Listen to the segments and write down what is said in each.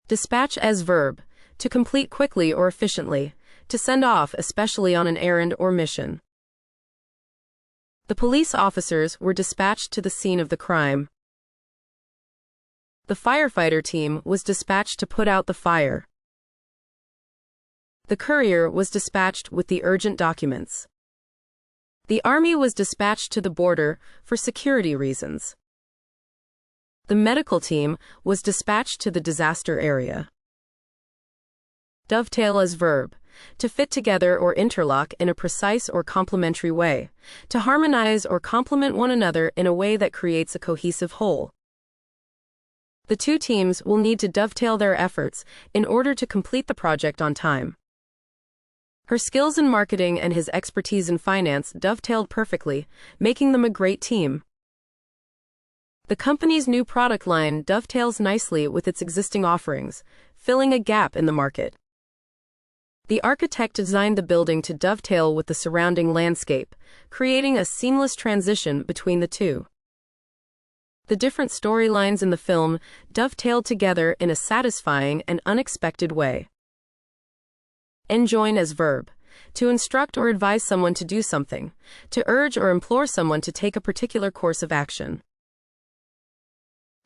Dispatch as verb, to complete quickly or efficiently, to send off especially on an errand or mission. The police officers were dispatched to the scene of the crime. The firefighter team was dispatched to put out the fire. The courier was dispatched with the urgent documents. The army was dispatched to the border for security reasons. The medical team was dispatched to the disaster area. Dovetail as verb, to fit together or interlock in a precise or complementary way, to harmonize or complement one another in a way that creates a cohesive whole. The two teams will need to dovetail their efforts in order to complete the project on time. Her skills in marketing and his expertise in finance dovetailed perfectly, making them a great team. The company's new product line dovetails nicely with its existing offerings, filling a gap in the market. The architect designed the building to dovetail with the surrounding landscape, creating a seamless transition between the two. The different storylines in the film dovetailed together in a satisfying and unexpected way. Enjoin as verb, to instruct or advise someone to do something, to urge or implore someone to take a particular course of action.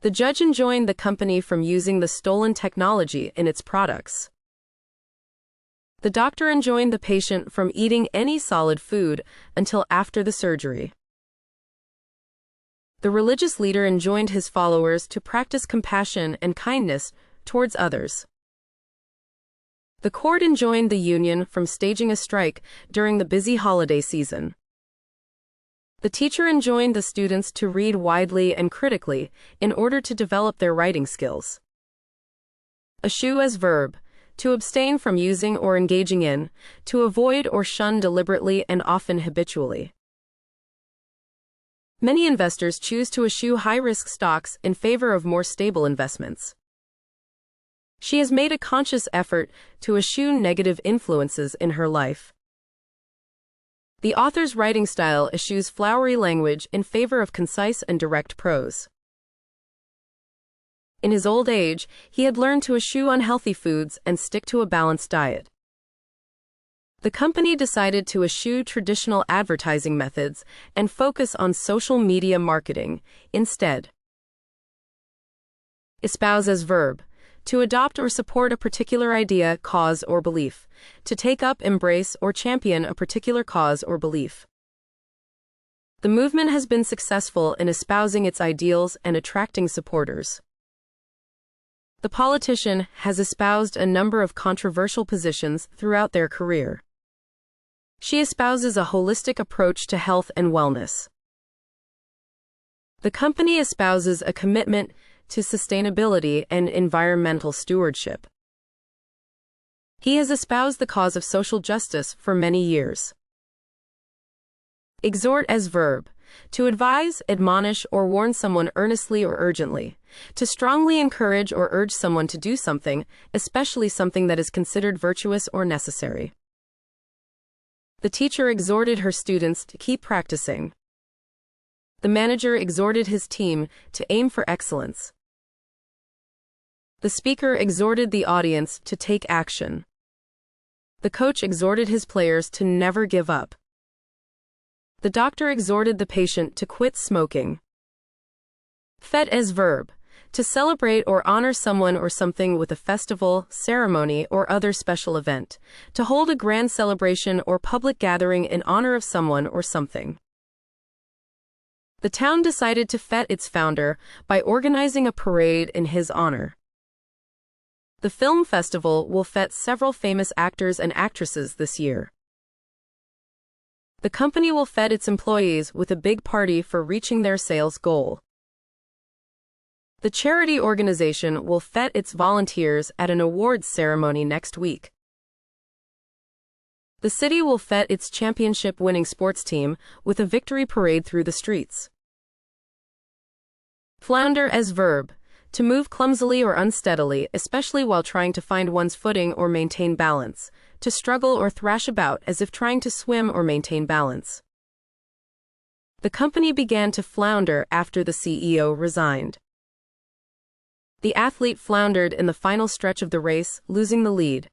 The judge enjoined the company from using the stolen technology in its products. The doctor enjoined the patient from eating any solid food until after the surgery. The religious leader enjoined his followers to practice compassion and kindness towards others. The court enjoined the union from staging a strike during the busy holiday season. The teacher enjoined the students to read widely and critically in order to develop their writing skills. Eschew as verb, to abstain from using or engaging in, to avoid or shun deliberately and often habitually. Many investors choose to eschew high-risk stocks in favor of more stable investments. She has made a conscious effort to eschew negative influences in her life. The author's writing style eschews flowery language in favor of concise and direct prose. In his old age, he had learned to eschew unhealthy foods and stick to a balanced diet. The company decided to eschew traditional advertising methods and focus on social media marketing instead. Espouse as verb, to adopt or support a particular idea, cause, or belief, to take up, embrace, or champion a particular cause or belief. The movement has been successful in espousing its ideals and attracting supporters. The politician has espoused a number of controversial positions throughout their career. She espouses a holistic approach to health and wellness. The company espouses a commitment to sustainability and environmental stewardship. He has espoused the cause of social justice for many years. Exhort as verb, to advise, admonish, or warn someone earnestly or urgently, to strongly encourage or urge someone to do something, especially something that is considered virtuous or necessary. The teacher exhorted her students to keep practicing. The manager exhorted his team to aim for excellence. The speaker exhorted the audience to take action. The coach exhorted his players to never give up. The doctor exhorted the patient to quit smoking. Fête as verb, to celebrate or honor someone or something with a festival, ceremony, or other special event, to hold a grand celebration or public gathering in honor of someone or something. The town decided to fête its founder by organizing a parade in his honor. The film festival will fête several famous actors and actresses this year. The company will fête its employees with a big party for reaching their sales goal. The charity organization will fête its volunteers at an awards ceremony next week. The city will fête its championship-winning sports team with a victory parade through the streets. Flounder as verb, to move clumsily or unsteadily, especially while trying to find one's footing or maintain balance, to struggle or thrash about as if trying to swim or maintain balance. The company began to flounder after the CEO resigned. The athlete floundered in the final stretch of the race, losing the lead.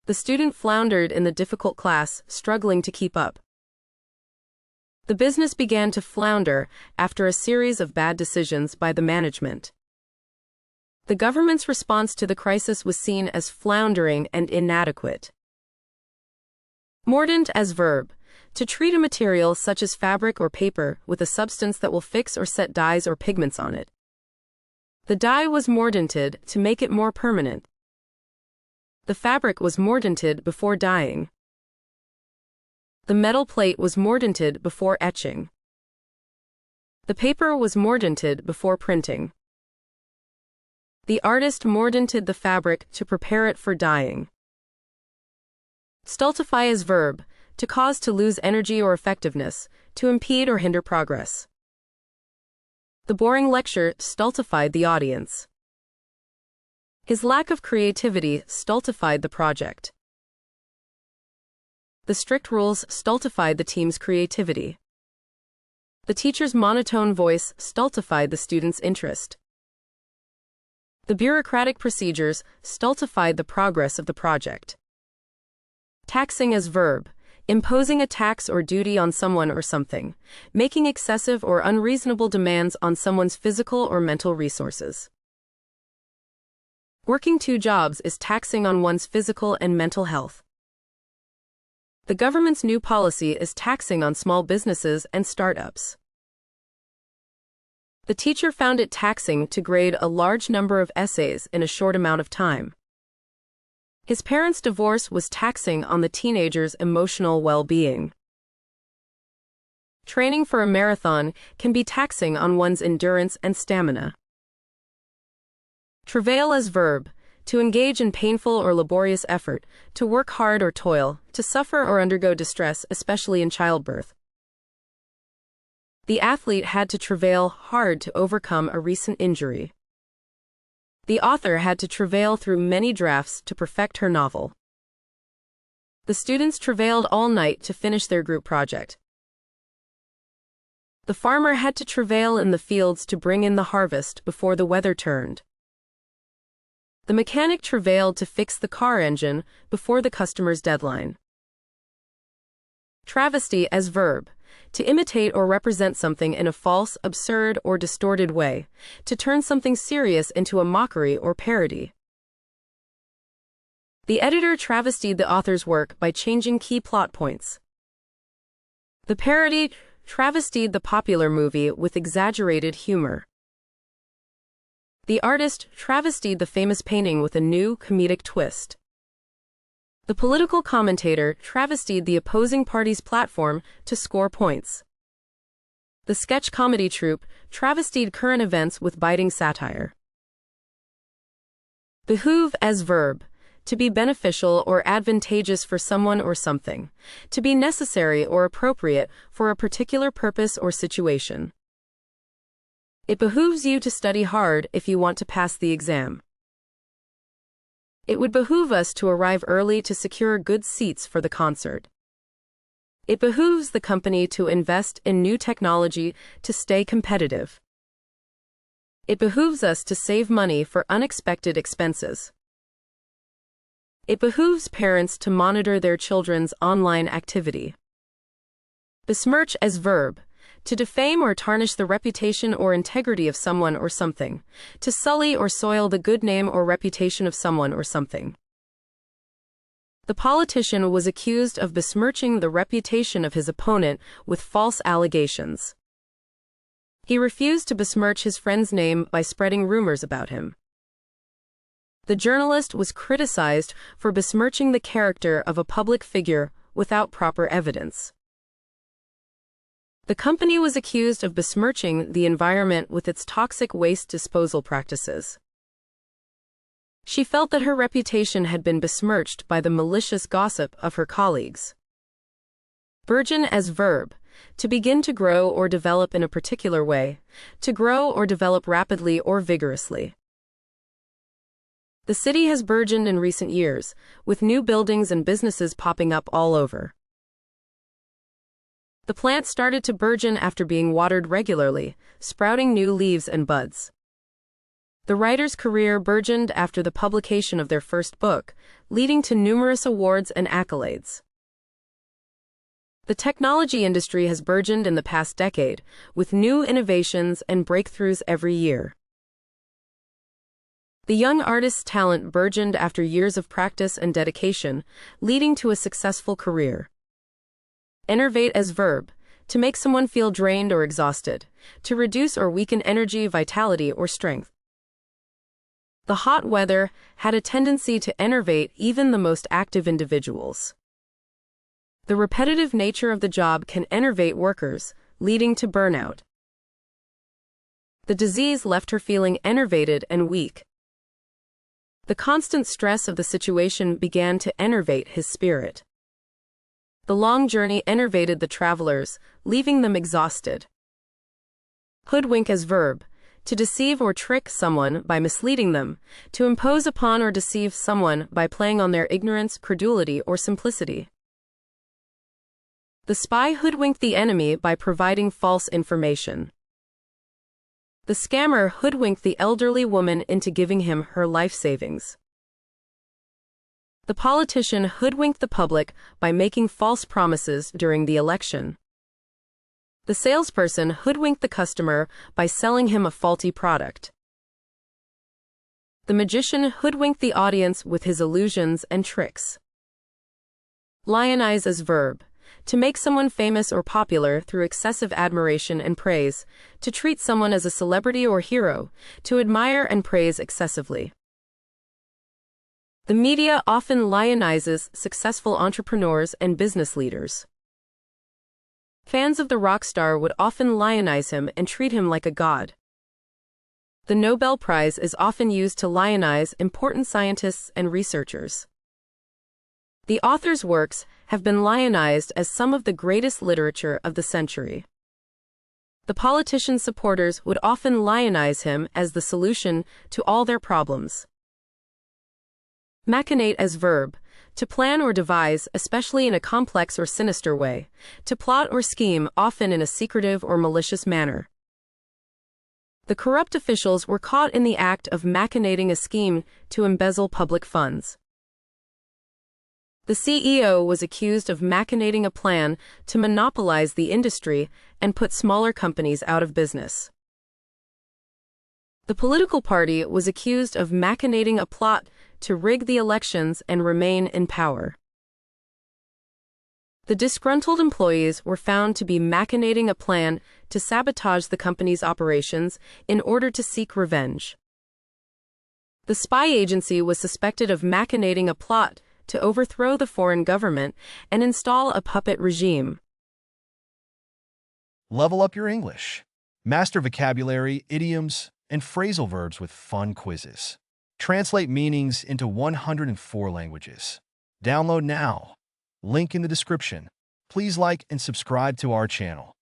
The student floundered in the difficult class, struggling to keep up. The business began to flounder after a series of bad decisions by the management. The government's response to the crisis was seen as floundering and inadequate. Mordant as verb. To treat a material such as fabric or paper with a substance that will fix or set dyes or pigments on it. The dye was mordanted to make it more permanent. The fabric was mordanted before dyeing. The metal plate was mordanted before etching. The paper was mordanted before printing. The artist mordanted the fabric to prepare it for dyeing. Stultify as verb. To cause to lose energy or effectiveness, to impede or hinder progress. The boring lecture stultified the audience. His lack of creativity stultified the project. The strict rules stultified the team's creativity. The teacher's monotone voice stultified the student's interest. The bureaucratic procedures stultified the progress of the project. Taxing as verb. Imposing a tax or duty on someone or something, making excessive or unreasonable demands on someone's physical or mental resources. Working two jobs is taxing on one's physical and mental health. The government's new policy is taxing on small businesses and startups. The teacher found it taxing to grade a large number of essays in a short amount of time. His parents' divorce was taxing on the teenager's emotional well-being. Training for a marathon can be taxing on one's endurance and stamina. Travail as verb. To engage in painful or laborious effort, to work hard or toil, to suffer or undergo distress, especially in childbirth. The athlete had to travail hard to overcome a recent injury. The author had to travail through many drafts to perfect her novel. The students travailed all night to finish their group project. The farmer had to travail in the fields to bring in the harvest before the weather turned. The mechanic travailed to fix the car engine before the customer's deadline. Travesty as verb. To imitate or represent something in a false, absurd, or distorted way, to turn something serious into a mockery or parody. The editor travestied the author's work by changing key plot points. The parody travestied the popular movie with exaggerated humor. The artist travestied the famous painting with a new, comedic twist. The political commentator travestied the opposing party's platform to score points. The sketch comedy troupe travestied current events with biting satire. Behoove as verb. To be beneficial or advantageous for someone or something. To be necessary or appropriate for a particular purpose or situation. It behooves you to study hard if you want to pass the exam. It would behoove us to arrive early to secure good seats for the concert. It behooves the company to invest in new technology to stay competitive. It behooves us to save money for unexpected expenses. It behooves parents to monitor their children's online activity. Besmirch as verb. To defame or tarnish the reputation or integrity of someone or something. To sully or soil the good name or reputation of someone or something. The politician was accused of besmirching the reputation of his opponent with false allegations. He refused to besmirch his friend's name by spreading rumors about him. The journalist was criticized for besmirching the character of a public figure without proper evidence. The company was accused of besmirching the environment with its toxic waste disposal practices. She felt that her reputation had been besmirched by the malicious gossip of her colleagues. Burgeon as verb. To begin to grow or develop in a particular way. To grow or develop rapidly or vigorously. The city has burgeoned in recent years, with new buildings and businesses popping up all over. The plant started to burgeon after being watered regularly, sprouting new leaves and buds. The writer's career burgeoned after the publication of their first book, leading to numerous awards and accolades. The technology industry has burgeoned in the past decade, with new innovations and breakthroughs every year. The young artist's talent burgeoned after years of practice and dedication, leading to a successful career. Enervate as verb, to make someone feel drained or exhausted, to reduce or weaken energy, vitality, or strength. The hot weather had a tendency to enervate even the most active individuals. The repetitive nature of the job can enervate workers, leading to burnout. The disease left her feeling enervated and weak. The constant stress of the situation began to enervate his spirit. The long journey enervated the travelers, leaving them exhausted. Hoodwink as verb, to deceive or trick someone by misleading them, to impose upon or deceive someone by playing on their ignorance, credulity, or simplicity. The spy hoodwinked the enemy by providing false information. The scammer hoodwinked the elderly woman into giving him her life savings. The politician hoodwinked the public by making false promises during the election. The salesperson hoodwinked the customer by selling him a faulty product. The magician hoodwinked the audience with his illusions and tricks. Lionize as verb, to make someone famous or popular through excessive admiration and praise, to treat someone as a celebrity or hero, to admire and praise excessively. The media often lionizes successful entrepreneurs and business leaders. Fans of the rock star would often lionize him and treat him like a god. The Nobel Prize is often used to lionize important scientists and researchers. The author's works have been lionized as some of the greatest literature of the century. The politician's supporters would often lionize him as the solution to all their problems. Machinate as verb, to plan or devise, especially in a complex or sinister way, to plot or scheme, often in a secretive or malicious manner. The corrupt officials were caught in the act of machinating a scheme to embezzle public funds. The CEO was accused of machinating a plan to monopolize the industry and put smaller companies out of business. The political party was accused of machinating a plot to rig the elections and remain in power. The disgruntled employees were found to be machinating a plan to sabotage the company's operations in order to seek revenge. The spy agency was suspected of machinating a plot to overthrow the foreign government and install a puppet regime. Level up your English. Master vocabulary, idioms, and phrasal verbs with fun quizzes. Translate meanings into 104 languages. Download now. Link in the description. Please like and subscribe to our channel.